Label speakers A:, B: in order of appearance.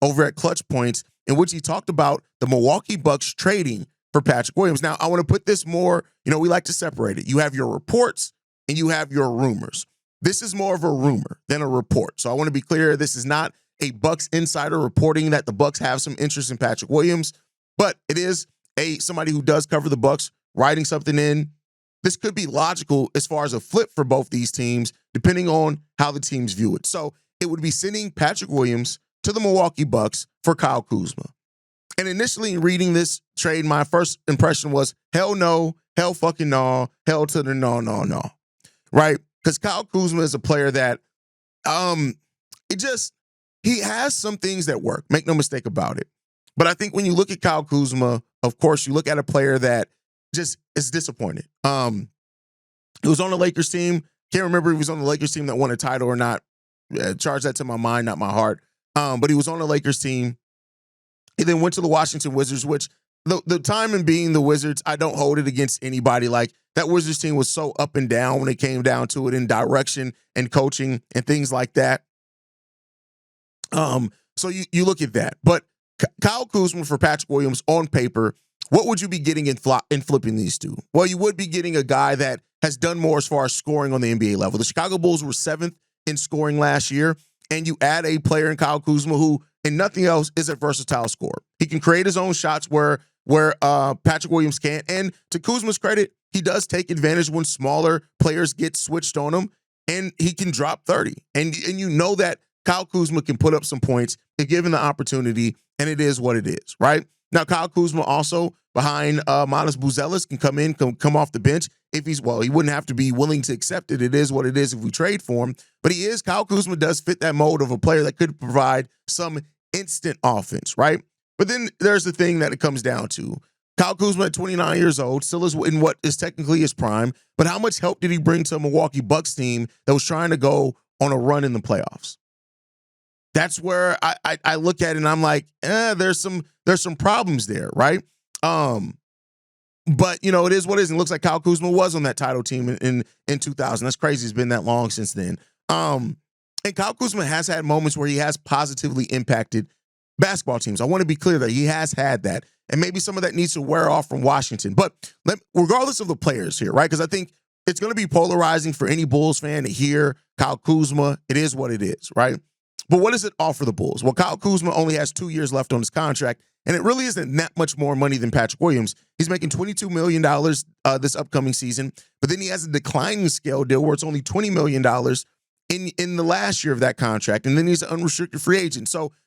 A: over at Clutch Points, in which he talked about the Milwaukee Bucks trading for Patrick Williams. Now, I want to put this more, we like to separate it. You have your reports and you have your rumors. This is more of a rumor than a report. So I want to be clear, this is not a Bucks insider reporting that the Bucks have some interest in Patrick Williams, but it is somebody who does cover the Bucks writing something in. This could be logical as far as a flip for both these teams, depending on how the teams view it. So it would be sending Patrick Williams to the Milwaukee Bucks for Kyle Kuzma. And initially in reading this trade, my first impression was, hell no, hell fucking no, hell to the no, no, no, right? Because Kyle Kuzma is a player that, he has some things that work. Make no mistake about it. But I think when you look at Kyle Kuzma, of course, you look at a player that just is disappointed. He was on the Lakers team. Can't remember if he was on the Lakers team that won a title or not. Charge that to my mind, not my heart. But he was on the Lakers team. He then went to the Washington Wizards, which the time in being the Wizards, I don't hold it against anybody. Like, that Wizards team was so up and down when it came down to it in direction and coaching and things like that. So you look at that. But Kyle Kuzma for Patrick Williams on paper, what would you be getting in flipping these two? Well, you would be getting a guy that has done more as far as scoring on the NBA level. The Chicago Bulls were 7th in scoring last year, and you add a player in Kyle Kuzma who, and nothing else, is a versatile scorer. He can create his own shots where Patrick Williams can't. And to Kuzma's credit, he does take advantage when smaller players get switched on him, and he can drop 30. And you know that Kyle Kuzma can put up some points if given the opportunity, and it is what it is, right? Now, Kyle Kuzma also behind Manas Buzelis can come off the bench if he wouldn't have to be willing to accept it. It is what it is if we trade for him. But Kyle Kuzma does fit that mold of a player that could provide some instant offense, right? But then there's the thing that it comes down to. Kyle Kuzma at 29 years old, still is in what is technically his prime, but how much help did he bring to a Milwaukee Bucks team that was trying to go on a run in the playoffs? That's where I look at it and I'm like, there's some problems there, right? But it is what it is. And it looks like Kyle Kuzma was on that title team in 2000. That's crazy. It's been that long since then. And Kyle Kuzma has had moments where he has positively impacted basketball teams. I want to be clear that he has had that. And maybe some of that needs to wear off from Washington. But regardless of the players here, right? Because I think it's going to be polarizing for any Bulls fan to hear Kyle Kuzma. It is what it is, right? But what does it offer the Bulls? Well, Kyle Kuzma only has 2 years left on his contract, and it really isn't that much more money than Patrick Williams. He's making $22 million this upcoming season, but then he has a declining scale deal where it's only $20 million in the last year of that contract, and then he's an unrestricted free agent. So